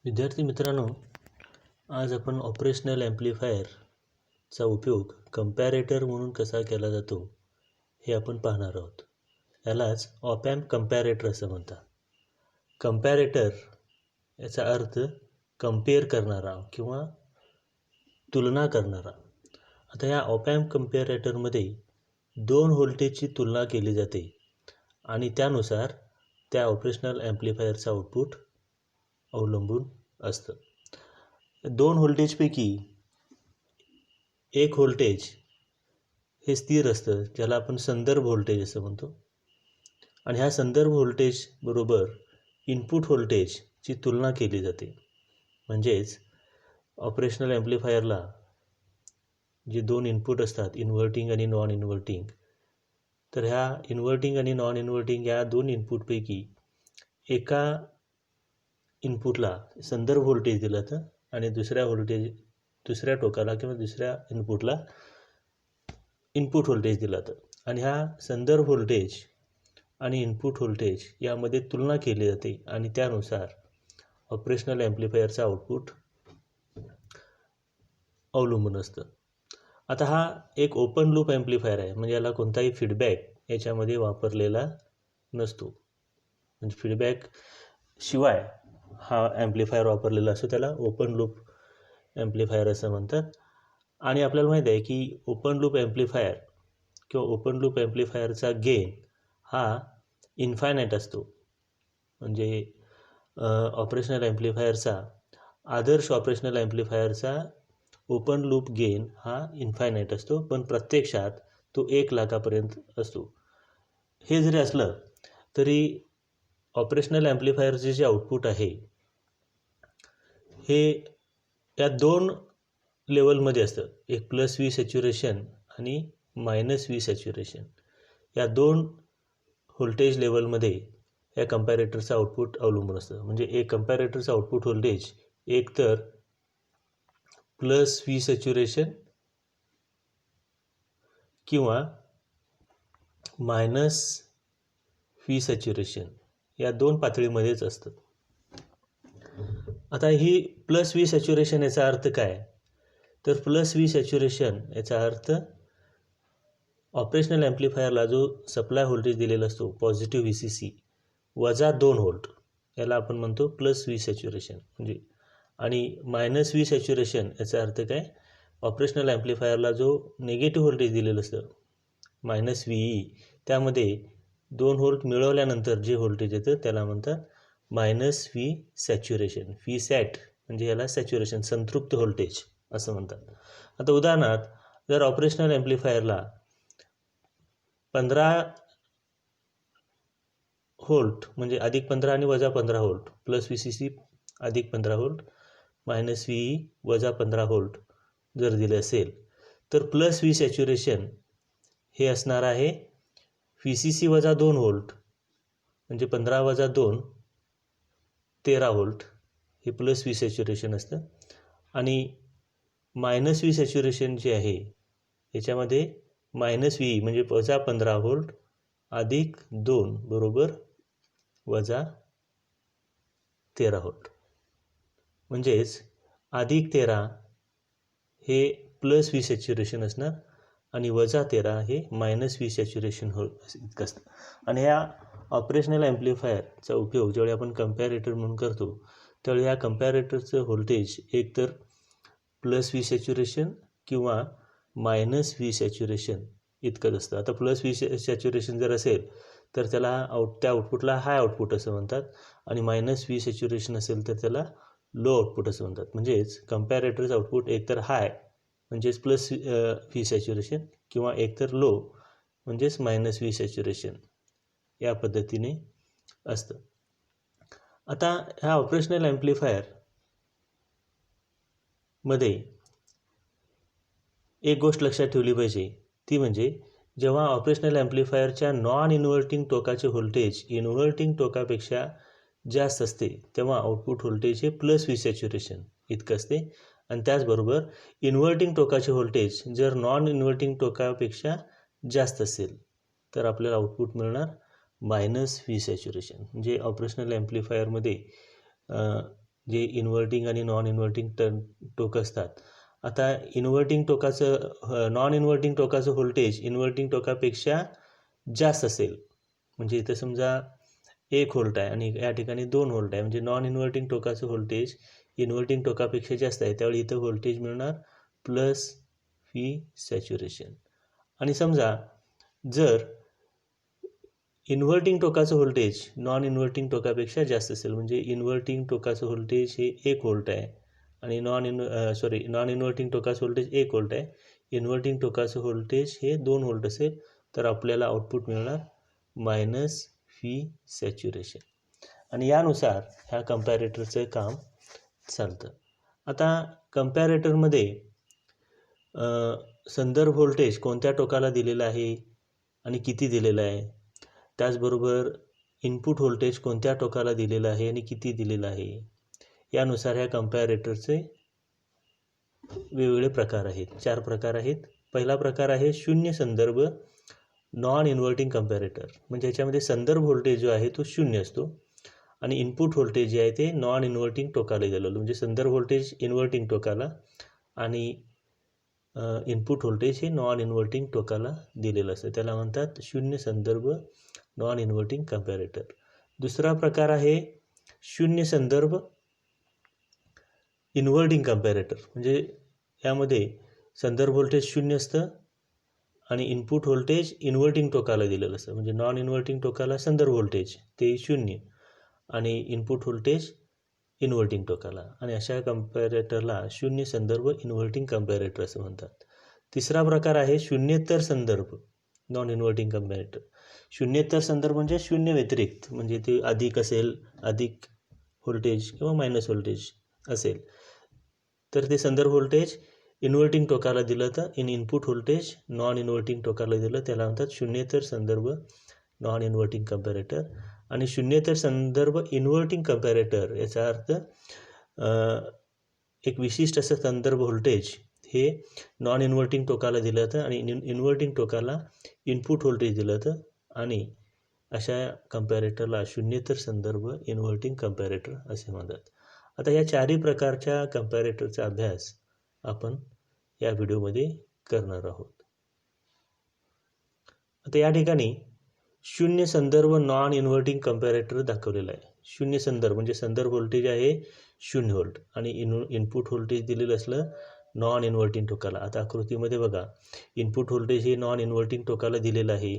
विद्यार्थी मित्रांनो, आज आपण ऑपरेशनल ॲम्प्लिफायरचा उपयोग कंपॅरेटर म्हणून कसा केला जातो हे आपण पाहणार आहोत. यालाच ऑप ॲम्प कंपॅरेटर असं म्हणतात. कंपॅरेटर याचा अर्थ कंपेअर करणारा किंवा तुलना करणारा. आता या ऑप ॲम्प कंपॅरेटरमध्ये 2 व्होल्टेजची तुलना केली जाते आणि त्यानुसार त्या ऑपरेशनल ॲम्प्लिफायरचा आउटपुट अवलंबून असतं. 2 व्होल्टेजपैकी एक व्होल्टेज हे स्थिर असतं, ज्याला आपण संदर्भ व्होल्टेज असं म्हणतो. आणि ह्या संदर्भ व्होल्टेज बरोबर इनपुट व्होल्टेजची तुलना केली जाते. म्हणजेच ऑपरेशनल ॲम्प्लिफायरला जे 2 इनपुट असतात, इन्व्हर्टिंग आणि नॉन इन्व्हर्टिंग, तर ह्या इन्व्हर्टिंग आणि नॉन इन्व्हर्टिंग या 2 इनपुटपैकी एका इनपुटला संदर्भ व्होल्टेज दिलं जातं आणि दुसऱ्या टोकाला किंवा दुसऱ्या इनपुटला इनपुट व्होल्टेज दिलं जातं. आणि ह्या संदर्भ व्होल्टेज आणि इनपुट व्होल्टेज यामध्ये तुलना केली जाते आणि त्यानुसार ऑपरेशनल ॲम्प्लिफायरचा आउटपुट अवलंबून असतं. आता हा एक ओपन लूप ॲम्प्लिफायर आहे, म्हणजे याला कोणताही फीडबॅक याच्यामध्ये वापरलेला नसतो. म्हणजे फीडबॅक शिवाय हा ॲम्प्लिफायर वापरलेला असतो, त्याला ओपन लूप ॲम्प्लिफायर असं म्हणतात. आणि आपल्याला माहीत आहे की ओपन लूप ॲम्प्लिफायर किंवा ओपन लूप ॲम्प्लिफायरचा गेन हा इन्फायनाईट असतो. म्हणजे ऑपरेशनल ॲम्प्लिफायरचा आदर्श ऑपरेशनल ॲम्प्लिफायरचा ओपन लूप गेन हा इन्फायनाईट असतो, पण प्रत्यक्षात तो 1 लाखापर्यंत असतो. हे जरी असलं तरी ऑपरेशनल ॲम्प्लिफायरचे जे आउटपुट आहे हे या 2 लेवलमध्ये असतं. एक +V सॅच्युरेशन आणि -V सॅच्युरेशन या 2 व्होल्टेज लेवलमध्ये या कंपॅरेटरचं आउटपुट अवलंबून असतं. म्हणजे एक कंपॅरेटरचं आउटपुट व्होल्टेज एक तर +V सॅच्युरेशन किंवा -V सॅच्युरेशन या 2 पातळीमध्येच असतं. आता ही +V सॅच्युरेशन याचा अर्थ काय? तर +V सॅच्युरेशन याचा अर्थ ऑपरेशनल ॲम्प्लिफायरला जो सप्लाय व्होल्टेज दिलेला असतो पॉझिटिव्ह VCC वजा 2 व्होल्ट, याला आपण म्हणतो +V सॅच्युरेशन. म्हणजे आणि -V सॅच्युरेशन याचा अर्थ काय? ऑपरेशनल ॲम्प्लिफायरला जो निगेटिव्ह व्होल्टेज दिलेलं असतं -VE, त्यामध्ये 2 व्होल्ट मिळवल्यानंतर जे व्होल्टेज येतं त्याला म्हणतात -V सॅच्युरेशन. V सॅट म्हणजे याला सॅच्युरेशन, संतृप्त व्होल्टेज असं म्हणतात. आता उदाहरणार्थ, जर ऑपरेशनल ॲम्प्लिफायरला 15 व्होल्ट म्हणजे +15 आणि -15 volt, +VCC +15 volt, -VE -15 volt जर दिले असेल, तर +V सॅच्युरेशन हे असणार आहे VCC -2 व्होल्ट, म्हणजे 15 - 2 13 व्होल्ट, हे +V सॅच्युरेशन असतं. आणि -V सॅच्युरेशन जे आहे याच्यामध्ये -VE म्हणजे -15 व्होल्ट +2 बरोबर -13 व्होल्ट. म्हणजेच +13 हे +V सॅच्युरेशन असणार आणि -13 हे -V सॅच्युरेशन इतकं असतं. आणि ह्या ऑपरेशनल ॲम्प्लिफायरचा उपयोग ज्यावेळी आपण कंपॅरेटर म्हणून करतो, त्यावेळी ह्या कंपॅरेटरचं व्होल्टेज एकतर +V सॅच्युरेशन किंवा -V सॅच्युरेशन इतकंच असतं. आता +V सॅच्युरेशन जर असेल तर त्याला त्या आउटपुटला हाय आउटपुट असं म्हणतात आणि -V सॅच्युरेशन असेल तर त्याला लो आउटपुट असं म्हणतात. म्हणजेच कंपॅरेटरचं आउटपुट एकतर हाय म्हणजेच +V सॅच्युरेशन किंवा एकतर लो म्हणजेच -V सॅच्युरेशन या पद्धतीने असतं. आता ह्या ऑपरेशनल ॲम्प्लिफायरमध्ये एक गोष्ट लक्षात ठेवली पाहिजे, ती म्हणजे जेव्हा ऑपरेशनल ॲम्प्लिफायरच्या नॉन इन्व्हर्टिंग टोकाचे व्होल्टेज इन्व्हर्टिंग टोकापेक्षा जास्त असते, तेव्हा आउटपुट व्होल्टेज हे +V सॅच्युरेशन इतकं असते. आणि त्याचबरोबर इन्व्हर्टिंग टोकाचे व्होल्टेज जर नॉन इन्व्हर्टिंग टोकापेक्षा जास्त असेल तर आपल्याला आउटपुट मिळणार -V सॅच्युरेशन. म्हणजे ऑपरेशनल ॲम्प्लिफायरमध्ये जे इन्व्हर्टिंग आणि नॉन इन्व्हर्टिंग टोक असतात. आता नॉन इन्व्हर्टिंग टोकाचं व्होल्टेज इन्व्हर्टिंग टोकापेक्षा जास्त असेल, म्हणजे इथं समजा 1 व्होल्ट आहे आणि या ठिकाणी 2 व्होल्ट आहे, म्हणजे नॉन इन्व्हर्टिंग टोकाचं व्होल्टेज इन्व्हर्टिंग टोकापेक्षा जास्त आहे, त्यावेळी इथं व्होल्टेज मिळणार प्लस व्ही सॅच्युरेशन. आणि समजा जर इन्व्हर्टिंग टोकाचं व्होल्टेज नॉन इन्व्हर्टिंग टोकापेक्षा जास्त असेल, म्हणजे इन्व्हर्टिंग टोकाचं व्होल्टेज हे 1 व्होल्ट आहे आणि नॉन इन्व्हर्टिंग टोकाचं व्होल्टेज 1 व्होल्ट आहे, इन्व्हर्टिंग टोकाचं व्होल्टेज हे 2 व्होल्ट असेल, तर आपल्याला आउटपुट मिळणार मायनस व्ही सॅच्युरेशन. आणि यानुसार ह्या कम्पॅरेटरचं काम चालतं. आता कम्पॅरेटरमध्ये संदर्भ व्होल्टेज कोणत्या टोकाला दिलेलं आहे आणि किती दिलेलं आहे, त्याचबरोबर इनपुट व्होल्टेज कोणत्या टोकाला दिलेलं आहे आणि किती दिलेलं आहे, यानुसार ह्या कम्पॅरेटरचे वेगवेगळे प्रकार आहेत. 4 प्रकार आहेत. पहिला प्रकार आहे शून्य संदर्भ नॉन इन्व्हर्टिंग कम्पॅरेटर, म्हणजे ह्याच्यामध्ये संदर्भ व्होल्टेज जो आहे तो शून्य असतो आणि इनपुट व्होल्टेज जे आहे ते नॉन इन्व्हर्टिंग टोकाला दिलेलं, म्हणजे संदर्भ व्होल्टेज इन्व्हर्टिंग टोकाला आणि इनपुट व्होल्टेज हे नॉन इन्व्हर्टिंग टोकाला दिलेलं असतं, त्याला म्हणतात शून्य संदर्भ नॉन इन्व्हर्टिंग कम्पॅरेटर. दुसरा प्रकार आहे शून्य संदर्भ इन्व्हर्टिंग कम्पॅरेटर, म्हणजे यामध्ये संदर्भ व्होल्टेज शून्य असतं आणि इनपुट व्होल्टेज इन्व्हर्टिंग टोकाला दिलेलं असतं, म्हणजे नॉन इन्व्हर्टिंग टोकाला संदर्भ व्होल्टेज ते शून्य आणि इनपुट व्होल्टेज इन्व्हर्टिंग टोकाला, आणि अशा कम्पॅरेटरला शून्य संदर्भ इन्व्हर्टिंग कम्पॅरेटर असं म्हणतात. तिसरा प्रकार आहे शून्येतर संदर्भ नॉन इन्व्हर्टिंग कम्पॅरेटर. शून्येतर संदर्भ म्हणजे शून्य व्यतिरिक्त, म्हणजे ते अधिक असेल, अधिक व्होल्टेज किंवा मायनस व्होल्टेज असेल, तर ते संदर्भ व्होल्टेज इन्व्हर्टिंग टोकाला दिलं तर इनपुट व्होल्टेज नॉन इन्व्हर्टिंग टोकाला दिलं, त्याला म्हणतात शून्येतर संदर्भ नॉन इन्व्हर्टिंग कम्पॅरेटर. आणि शून्येतर संदर्भ इन्व्हर्टिंग कम्पॅरेटर याचा अर्थ एक विशिष्ट असं संदर्भ व्होल्टेज हे नॉन इन्व्हर्टिंग टोकाला दिलं जातं आणि इन्व्हर्टिंग टोकाला इनपुट व्होल्टेज दिलं जातं, आणि अशा कम्पॅरेटरला शून्येतर संदर्भ इन्व्हर्टिंग कम्पॅरेटर असे म्हणतात. आता या 4ही प्रकारच्या कम्पॅरेटरचा अभ्यास आपण या व्हिडिओमध्ये करणार आहोत. आता या ठिकाणी शून्य संदर्भ नॉन इन्व्हर्टिंग कम्पॅरेटर दाखवलेला आहे. शून्य संदर्भ म्हणजे संदर्भ व्होल्टेज आहे 0 व्होल्ट आणि इनपुट व्होल्टेज दिलेलं असलं नॉन इन्व्हर्टिंग टोकाला. आता आकृतीमध्ये बघा, इनपुट व्होल्टेज हे नॉन इन्व्हर्टिंग टोकाला दिलेलं आहे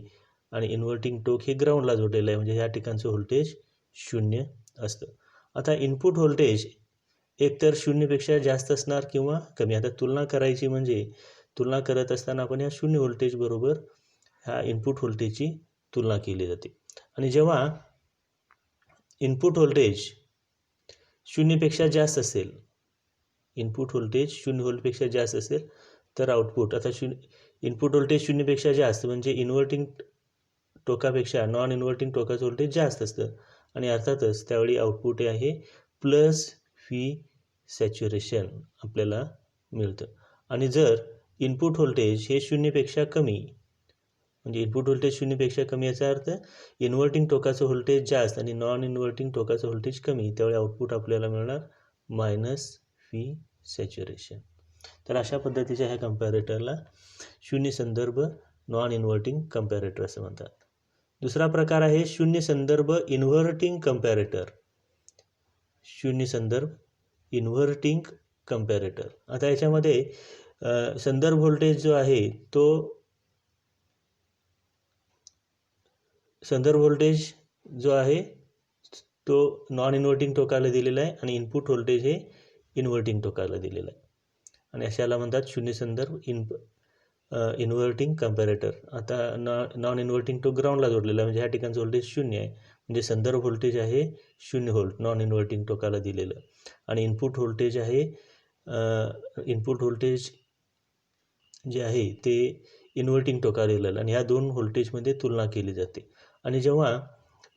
आणि इन्व्हर्टिंग टोक हे ग्राउंडला जोडलेलं आहे, म्हणजे ह्या ठिकाणचं व्होल्टेज 0 असतं. आता इनपुट व्होल्टेज एकतर 0पेक्षा जास्त असणार किंवा कमी. आता तुलना करायची म्हणजे तुलना करत असताना आपण ह्या 0 व्होल्टेज बरोबर ह्या इनपुट व्होल्टेजची तुलना केली जाते. आणि जेव्हा इनपुट व्होल्टेज 0पेक्षा जास्त असेल, इनपुट व्होल्टेज 0 व्होल्टपेक्षा जास्त असेल तर आउटपुट, आता इनपुट व्होल्टेज 0पेक्षा जास्त म्हणजे इन्व्हर्टिंग टोकापेक्षा नॉन इन्व्हर्टिंग टोकाचं व्होल्टेज जास्त असतं आणि अर्थातच त्यावेळी आउटपुट हे आहे प्लस व्ही सॅच्युरेशन आपल्याला मिळतं. आणि जर इनपुट व्होल्टेज हे 0पेक्षा कमी, म्हणजे इनपुट व्होल्टेज 0पेक्षा कमी याचा अर्थ इन्व्हर्टिंग टोकाचं व्होल्टेज जास्त आणि नॉन इन्व्हर्टिंग टोकाचं व्होल्टेज कमी, त्यावेळी आउटपुट आपल्याला मिळणार मायनस व्ही सॅच्युरेशन. तर अशा पद्धतीच्या ह्या कम्पॅरेटरला शून्य संदर्भ नॉन इन्व्हर्टिंग कम्पॅरेटर असं म्हणतात. दुसरा प्रकार आहे शून्य संदर्भ इन्व्हर्टिंग कम्पॅरेटर. शून्य संदर्भ इन्व्हर्टिंग कम्पॅरेटर. आता याच्यामध्ये संदर्भ व्होल्टेज जो आहे तो नॉन इन्व्हर्टिंग टोकाला दिलेला आहे आणि इनपुट व्होल्टेज हे इन्व्हर्टिंग टोकाला दिलेलं आहे आणि अशाला म्हणतात शून्य संदर्भ इन्व्हर्टिंग कम्पॅरेटर. आता नॉन इन्व्हर्टिंग टोक ग्राउंडला जोडलेला आहे, म्हणजे ह्या ठिकाणचं व्होल्टेज 0 आहे, म्हणजे संदर्भ व्होल्टेज आहे 0 व्होल्ट नॉन इन्व्हर्टिंग टोकाला दिलेलं, आणि इनपुट व्होल्टेज जे आहे ते इन्व्हर्टिंग टोकाला दिलेलं, आणि ह्या दोन व्होल्टेजमध्ये तुलना केली जाते. आणि जेव्हा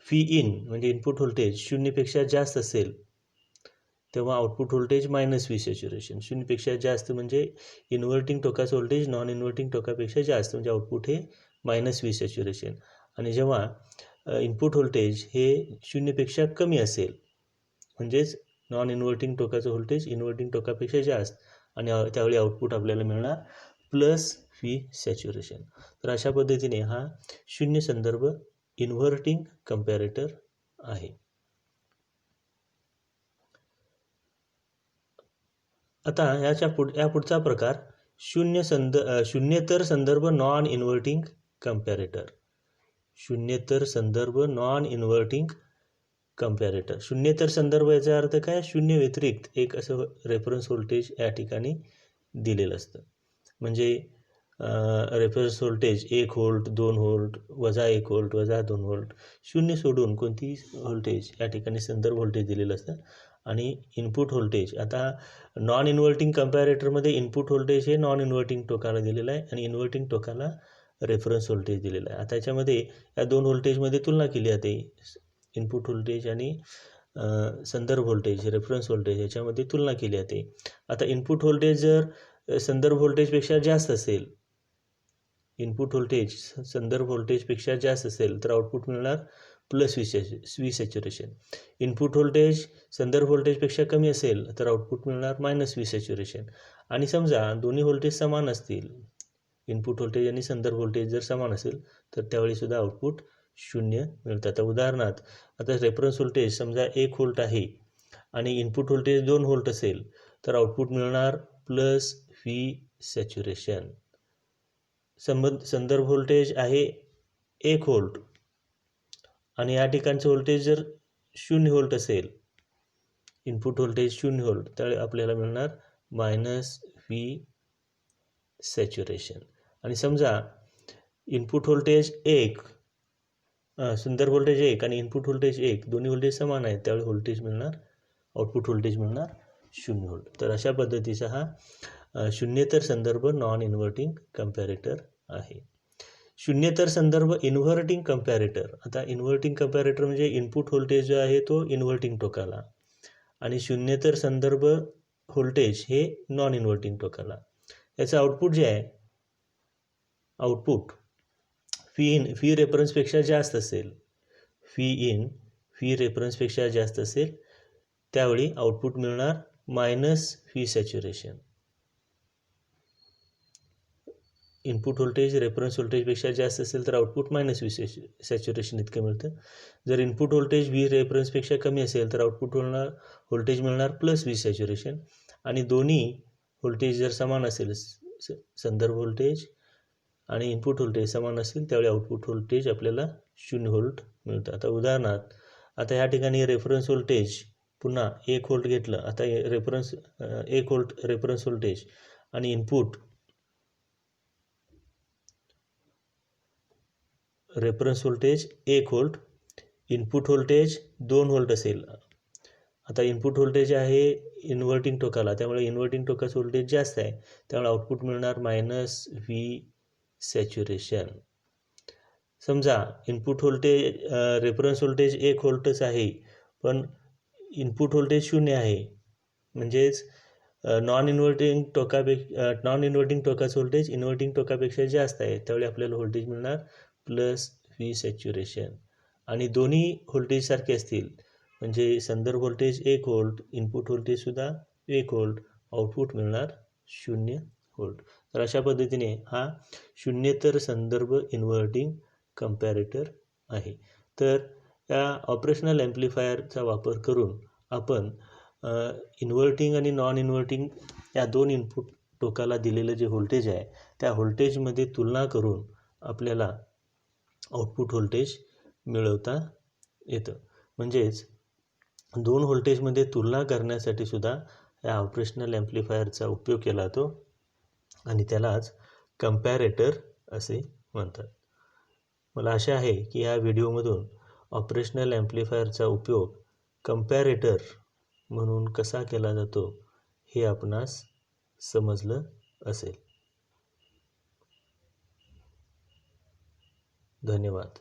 व्ही इन म्हणजे इनपुट व्होल्टेज 0पेक्षा जास्त असेल तेव्हा output voltage minus V saturation. 0पेक्षा जास्त म्हणजे इन्व्हर्टिंग टोकाचं व्होल्टेज नॉन इन्व्हर्टिंग टोकापेक्षा जास्त, म्हणजे आउटपुट हे मायनस व्ही सॅच्युरेशन. आणि जेव्हा इनपुट व्होल्टेज हे 0पेक्षा कमी असेल, म्हणजेच नॉन इन्व्हर्टिंग टोकाचं व्होल्टेज इन्व्हर्टिंग टोकापेक्षा जास्त आणि त्यावेळी आउटपुट आपल्याला मिळणार प्लस व्ही सॅच्युरेशन. तर अशा पद्धतीने हा शून्य संदर्भ इन्व्हर्टिंग कंपॅरेटर आहे. आता या पुढचा प्रकार शून्येतर संदर्भ नॉन इन्व्हर्टिंग कंपॅरेटर. शून्येतर संदर्भ नॉन इन्व्हर्टिंग कंपॅरेटर. शून्येतर संदर्भ याचा अर्थ काय, शून्य व्यतिरिक्त एक असं रेफरन्स व्होल्टेज या ठिकाणी दिलेलं असतं. म्हणजे रेफरन्स व्होल्टेज 1 व्होल्ट, 2 व्होल्ट, वजा 1 व्होल्ट, वजा 2 व्होल्ट, शून्य सोडून कोणती व्होल्टेज या ठिकाणी संदर्भ व्होल्टेज दिलेलं असतं. आणि इनपुट व्होल्टेज, आता नॉन इन्व्हर्टिंग कंपॅरेटरमध्ये इनपुट व्होल्टेज हे नॉन इन्व्हर्टिंग टोकाला दिलेलं आहे आणि इन्व्हर्टिंग टोकाला रेफरन्स व्होल्टेज दिलेलं आहे. आता याच्यामध्ये या दोन व्होल्टेजमध्ये तुलना केली जाते. इनपुट व्होल्टेज आणि संदर्भ व्होल्टेज, रेफरन्स व्होल्टेज याच्यामध्ये तुलना केली जाते. आता इनपुट व्होल्टेज जर संदर्भ व्होल्टेजपेक्षा जास्त असेल, इनपुट व्होल्टेज संदर्भ व्होल्टेजपेक्षा जास्त असेल तर आउटपुट मिळणार plus V saturation. Input voltage संदर्भ व्होल्टेजपेक्षा कमी असेल तर आउटपुट मिळणार मायनस व्ही सॅच्युरेशन. आणि समजा दोन्ही व्होल्टेज समान असतील, इनपुट व्होल्टेज आणि संदर्भ व्होल्टेज जर समान असेल तर त्यावेळी सुद्धा आउटपुट शून्य मिळतं. आता उदाहरणार्थ, आता रेफरन्स व्होल्टेज समजा 1 व्होल्ट आहे आणि इनपुट व्होल्टेज 2 व्होल्ट असेल तर आउटपुट मिळणार प्लस व्ही सॅच्युरेशन. संदर्भ व्होल्टेज आहे 1 व्होल्ट आणि या ठिकाणचं व्होल्टेज जर 0 व्होल्ट असेल, इनपुट व्होल्टेज 0 व्होल्ट, तर आपल्याला मिळणार मायनस व्ही सॅच्युरेशन. आणि समजा इनपुट व्होल्टेज 1, संदर्भ व्होल्टेज 1 आणि इनपुट व्होल्टेज 1 दोन्ही व्होल्टेज समान आहेत, त्यावेळी व्होल्टेज मिळणार, आउटपुट व्होल्टेज मिळणार 0 व्होल्ट. तर अशा पद्धतीचा हा शून्येतर संदर्भ नॉन इन्व्हर्टिंग कंपॅरेटर आहे. शून्येतर संदर्भ इन्व्हर्टिंग कंपॅरेटर. आता इन्व्हर्टिंग कंपॅरेटर म्हणजे इनपुट व्होल्टेज जो आहे तो इन्व्हर्टिंग टोकाला आणि शून्येतर संदर्भ व्होल्टेज हे नॉन इन्व्हर्टिंग टोकाला. याचं आउटपुट जे आहे, आउटपुट फी रेफरन्सपेक्षा जास्त असेल, फी रेफरन्सपेक्षा जास्त असेल त्यावेळी आउटपुट मिळणार minus V saturation. Input voltage reference व्होल्टेजपेक्षा जास्त असेल तर आउटपुट मायनस व्ही सॅच्युरेशन इतकं मिळतं. जर इनपुट व्होल्टेज व्ही रेफरन्सपेक्षा कमी असेल तर आउटपुट व्होल्टेज मिळणार प्लस व्ही सॅच्युरेशन. आणि दोन्ही व्होल्टेज जर समान असेल, संदर्भ व्होल्टेज आणि इनपुट व्होल्टेज समान असेल त्यावेळी आउटपुट व्होल्टेज आपल्याला 0 व्होल्ट मिळतं. आता उदाहरणार्थ, आता या ठिकाणी रेफरन्स व्होल्टेज पुन्हा 1 व्होल्ट घेतलं. आता 1 व्होल्ट रेफरन्स व्होल्टेज आणि input reference voltage 1 volt, input voltage 2 volt असेल. आता इनपुट व्होल्टेज आहे इन्व्हर्टिंग टोकाला, त्यामुळे इन्व्हर्टिंग टोकाचं व्होल्टेज जास्त आहे, त्यामुळे आउटपुट मिळणार मायनस व्ही सॅच्युरेशन. समजा इनपुट व्होल्टेज रेफरन्स व्होल्टेज 1 व्होल्टच आहे पण इनपुट व्होल्टेज 0 आहे, म्हणजेच नॉन इन्व्हर्टिंग टोकाचं व्होल्टेज इन्व्हर्टिंग टोकापेक्षा जास्त आहे, त्यावेळी आपल्याला व्होल्टेज मिळणार प्लस व्ही सॅच्युरेशन. आणि दोन्ही व्होल्टेज सारखे असतील, म्हणजे संदर्भ व्होल्टेज 1 व्होल्ट, इनपुट व्होल्टेजसुद्धा 1 व्होल्ट, आउटपुट मिळणार 0 व्होल्ट. तर अशा पद्धतीने हा शून्येतर संदर्भ इन्व्हर्टिंग कंपॅरेटर आहे. तर या ऑपरेशनल ॲम्प्लिफायरचा वापर करून आपण इन्व्हर्टिंग आणि नॉन इन्व्हर्टिंग या दोन इनपुट टोकाला दिलेलं जे व्होल्टेज आहे त्या व्होल्टेजमध्ये तुलना करून आपल्याला आउटपुट व्होल्टेज मिळवता येतं. म्हणजेच दोन व्होल्टेजमध्ये तुलना करण्यासाठी सुद्धा या ऑपरेशनल ॲम्प्लिफायरचा उपयोग केला जातो आणि त्यालाच कंपॅरेटर असे म्हणतात. मला आशा आहे की या व्हिडिओमधून ऑपरेशनल ॲम्प्लिफायरचा उपयोग कंपॅरेटर म्हणून कसा केला जातो हे आपणास समजलं असेल. धन्यवाद.